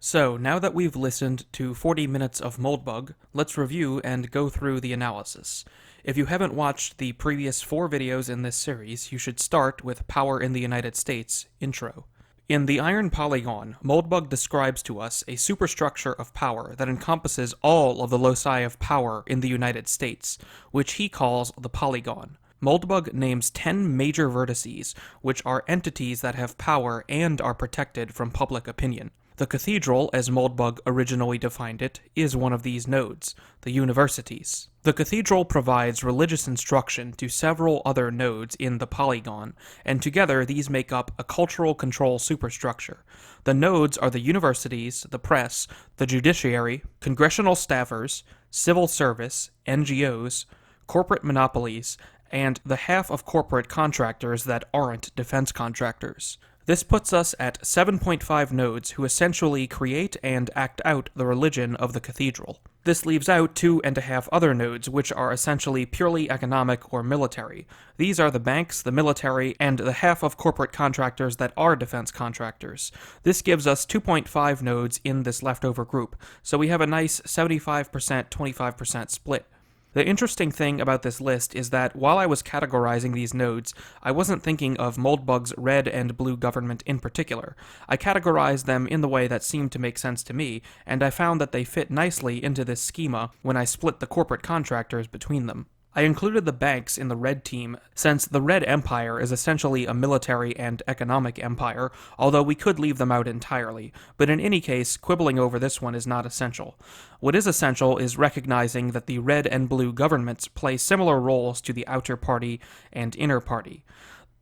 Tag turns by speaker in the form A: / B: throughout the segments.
A: So, now that we've listened to 40 minutes of Moldbug, let's review and go through the analysis. If you haven't watched the previous 4 videos in this series, you should start with Power in the United States, Intro. In the Iron Polygon, Moldbug describes to us a superstructure of power that encompasses all of the loci of power in the United States, which he calls the Polygon. Moldbug names 10 major vertices, which are entities that have power and are protected from public opinion. The cathedral, as Moldbug originally defined it, is one of these nodes, the universities. The cathedral provides religious instruction to several other nodes in the polygon, and together these make up a cultural control superstructure. The nodes are the universities, the press, the judiciary, congressional staffers, civil service, NGOs, corporate monopolies, and the half of corporate contractors that aren't defense contractors. This puts us at 7.5 nodes who essentially create and act out the religion of the cathedral. This leaves out 2.5 other nodes, which are essentially purely economic or military. These are the banks, the military, and the half of corporate contractors that are defense contractors. This gives us 2.5 nodes in this leftover group, so we have a nice 75%, 25% split. The interesting thing about this list is that while I was categorizing these nodes, I wasn't thinking of Moldbug's red and blue government in particular. I categorized them in the way that seemed to make sense to me, and I found that they fit nicely into this schema when I split the corporate contractors between them. I included the banks in the red team, since the Red Empire is essentially a military and economic empire, although we could leave them out entirely, but in any case, quibbling over this one is not essential. What is essential is recognizing that the red and blue governments play similar roles to the outer party and inner party.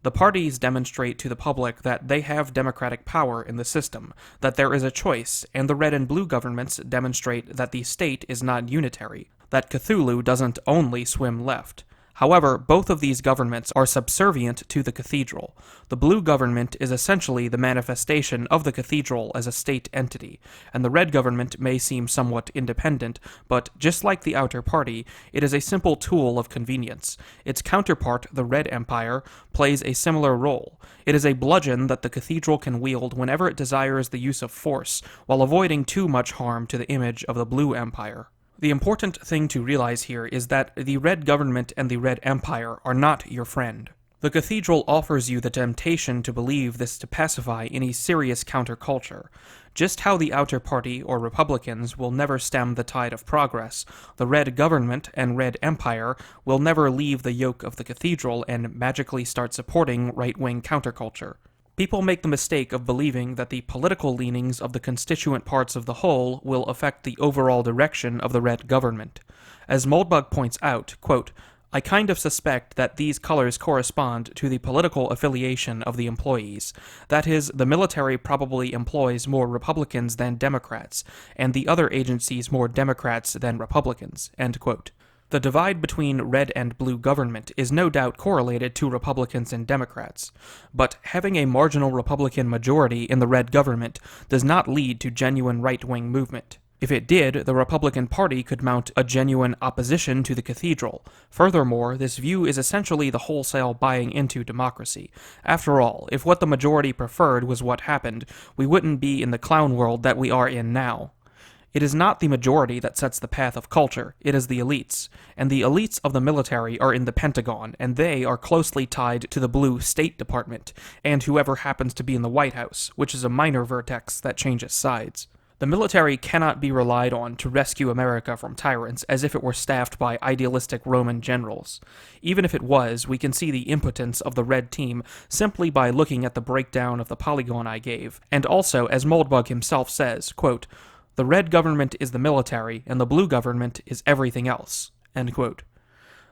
A: The parties demonstrate to the public that they have democratic power in the system, that there is a choice, and the red and blue governments demonstrate that the state is not unitary, that Cthulhu doesn't only swim left. However, both of these governments are subservient to the cathedral. The blue government is essentially the manifestation of the cathedral as a state entity, and the red government may seem somewhat independent, but just like the outer party, it is a simple tool of convenience. Its counterpart, the Red Empire, plays a similar role. It is a bludgeon that the cathedral can wield whenever it desires the use of force, while avoiding too much harm to the image of the Blue Empire. The important thing to realize here is that the Red Government and the Red Empire are not your friend. The cathedral offers you the temptation to believe this to pacify any serious counterculture. Just how the outer party or Republicans will never stem the tide of progress, the Red Government and Red Empire will never leave the yoke of the cathedral and magically start supporting right-wing counterculture. People make the mistake of believing that the political leanings of the constituent parts of the whole will affect the overall direction of the Red Government. As Moldbug points out, quote, I kind of suspect that these colors correspond to the political affiliation of the employees. That is, the military probably employs more Republicans than Democrats, and the other agencies more Democrats than Republicans, end quote. The divide between red and blue government is no doubt correlated to Republicans and Democrats, but having a marginal Republican majority in the red government does not lead to genuine right-wing movement. If it did, the Republican Party could mount a genuine opposition to the cathedral. Furthermore, this view is essentially the wholesale buying into democracy. After all, if what the majority preferred was what happened, we wouldn't be in the clown world that we are in now. It is not the majority that sets the path of culture, it is the elites. And the elites of the military are in the Pentagon, and they are closely tied to the blue State Department, and whoever happens to be in the White House, which is a minor vertex that changes sides. The military cannot be relied on to rescue America from tyrants as if it were staffed by idealistic Roman generals. Even if it was, we can see the impotence of the red team simply by looking at the breakdown of the polygon I gave. And also, as Moldbug himself says, quote, the red government is the military, and the blue government is everything else, end quote.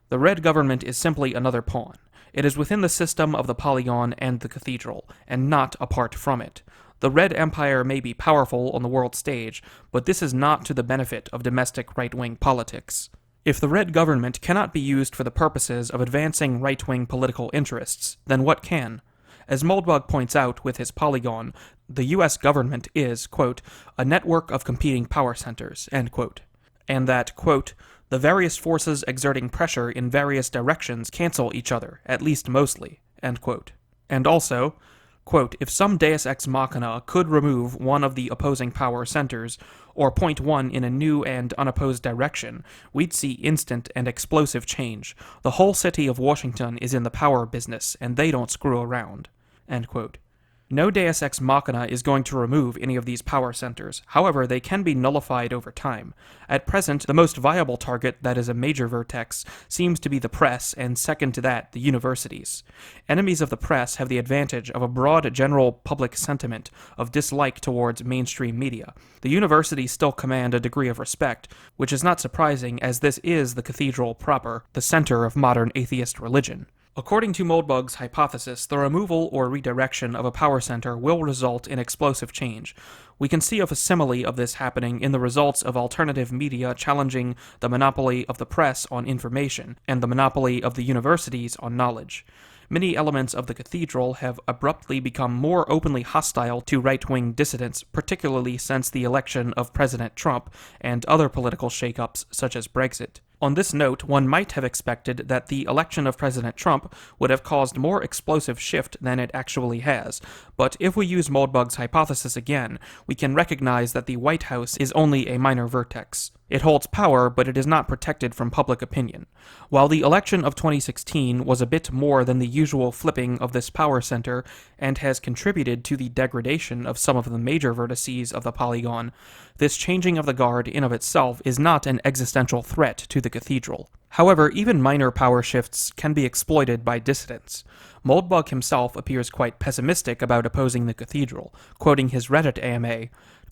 A: The red government is simply another pawn. It is within the system of the polygon and the cathedral, and not apart from it. The Red Empire may be powerful on the world stage, but this is not to the benefit of domestic right-wing politics. If the red government cannot be used for the purposes of advancing right-wing political interests, then what can? As Moldbug points out with his polygon, the U.S. government is, quote, a network of competing power centers, end quote. And that, quote, the various forces exerting pressure in various directions cancel each other, at least mostly, end quote. And also, Quote, if some deus ex machina could remove one of the opposing power centers, or point one in a new and unopposed direction, we'd see instant and explosive change. The whole city of Washington is in the power business, and they don't screw around. End quote. No deus ex machina is going to remove any of these power centers. However, they can be nullified over time. At present, the most viable target that is a major vertex seems to be the press, and second to that, the universities. Enemies of the press have the advantage of a broad general public sentiment of dislike towards mainstream media. The universities still command a degree of respect, which is not surprising as this is the cathedral proper, the center of modern atheist religion. According to Moldbug's hypothesis, the removal or redirection of a power center will result in explosive change. We can see a facsimile of this happening in the results of alternative media challenging the monopoly of the press on information and the monopoly of the universities on knowledge. Many elements of the cathedral have abruptly become more openly hostile to right-wing dissidents, particularly since the election of President Trump and other political shakeups such as Brexit. On this note, one might have expected that the election of President Trump would have caused more explosive shift than it actually has, but if we use Moldbug's hypothesis again, we can recognize that the White House is only a minor vertex. It holds power, but it is not protected from public opinion. While the election of 2016 was a bit more than the usual flipping of this power center and has contributed to the degradation of some of the major vertices of the polygon, this changing of the guard in of itself is not an existential threat to the cathedral. However, even minor power shifts can be exploited by dissidents. Moldbug himself appears quite pessimistic about opposing the cathedral, quoting his Reddit AMA,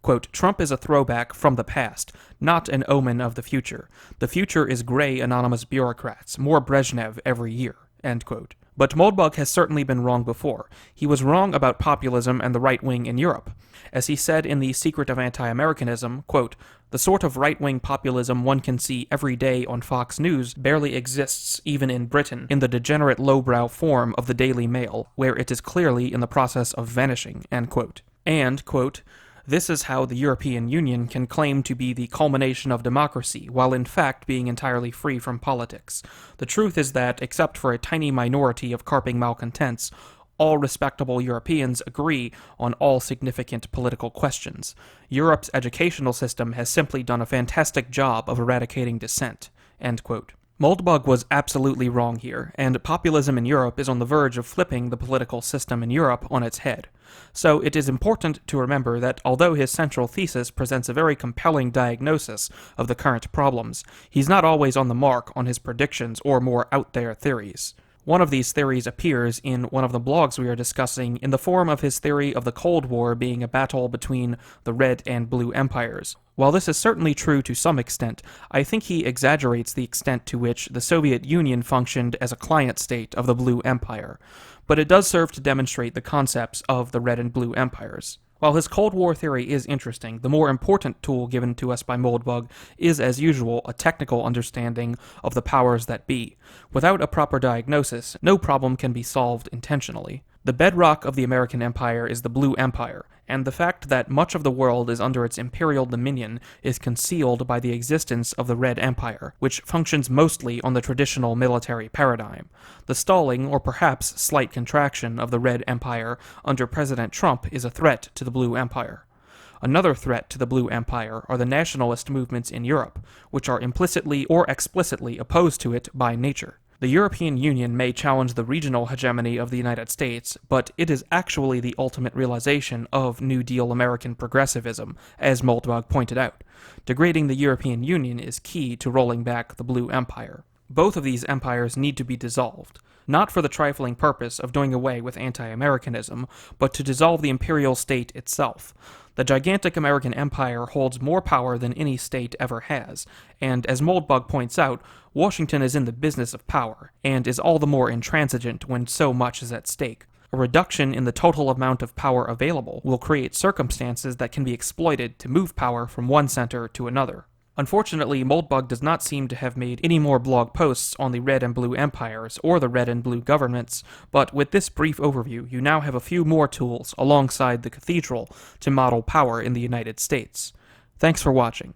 A: quote, Trump is a throwback from the past, not an omen of the future. The future is gray anonymous bureaucrats, more Brezhnev every year, end quote. But Moldbug has certainly been wrong before. He was wrong about populism and the right wing in Europe. As he said in The Secret of Anti-Americanism, quote, the sort of right-wing populism one can see every day on Fox News barely exists even in Britain in the degenerate lowbrow form of the Daily Mail, where it is clearly in the process of vanishing, end quote. And, quote, this is how the European Union can claim to be the culmination of democracy, while in fact being entirely free from politics. The truth is that, except for a tiny minority of carping malcontents, all respectable Europeans agree on all significant political questions. Europe's educational system has simply done a fantastic job of eradicating dissent. End quote. Moldbug was absolutely wrong here, and populism in Europe is on the verge of flipping the political system in Europe on its head. So it is important to remember that although his central thesis presents a very compelling diagnosis of the current problems, he's not always on the mark on his predictions or more out-there theories. One of these theories appears in one of the blogs we are discussing in the form of his theory of the Cold War being a battle between the Red and Blue empires. While this is certainly true to some extent, I think he exaggerates the extent to which the Soviet Union functioned as a client state of the Blue Empire, but it does serve to demonstrate the concepts of the Red and Blue empires. While his Cold War theory is interesting, the more important tool given to us by Moldbug is, as usual, a technical understanding of the powers that be. Without a proper diagnosis, no problem can be solved intentionally. The bedrock of the American Empire is the Blue Empire, and the fact that much of the world is under its imperial dominion is concealed by the existence of the Red Empire, which functions mostly on the traditional military paradigm. The stalling, or perhaps slight contraction, of the Red Empire under President Trump is a threat to the Blue Empire. Another threat to the Blue Empire are the nationalist movements in Europe, which are implicitly or explicitly opposed to it by nature. The European Union may challenge the regional hegemony of the United States, but it is actually the ultimate realization of New Deal American progressivism, as Moldbug pointed out. Degrading the European Union is key to rolling back the Blue Empire. Both of these empires need to be dissolved, not for the trifling purpose of doing away with anti-Americanism, but to dissolve the imperial state itself. The gigantic American empire holds more power than any state ever has, and as Moldbug points out, Washington is in the business of power, and is all the more intransigent when so much is at stake. A reduction in the total amount of power available will create circumstances that can be exploited to move power from one center to another. Unfortunately, Moldbug does not seem to have made any more blog posts on the Red and Blue empires or the Red and Blue governments, but with this brief overview, you now have a few more tools alongside the cathedral to model power in the United States. Thanks for watching.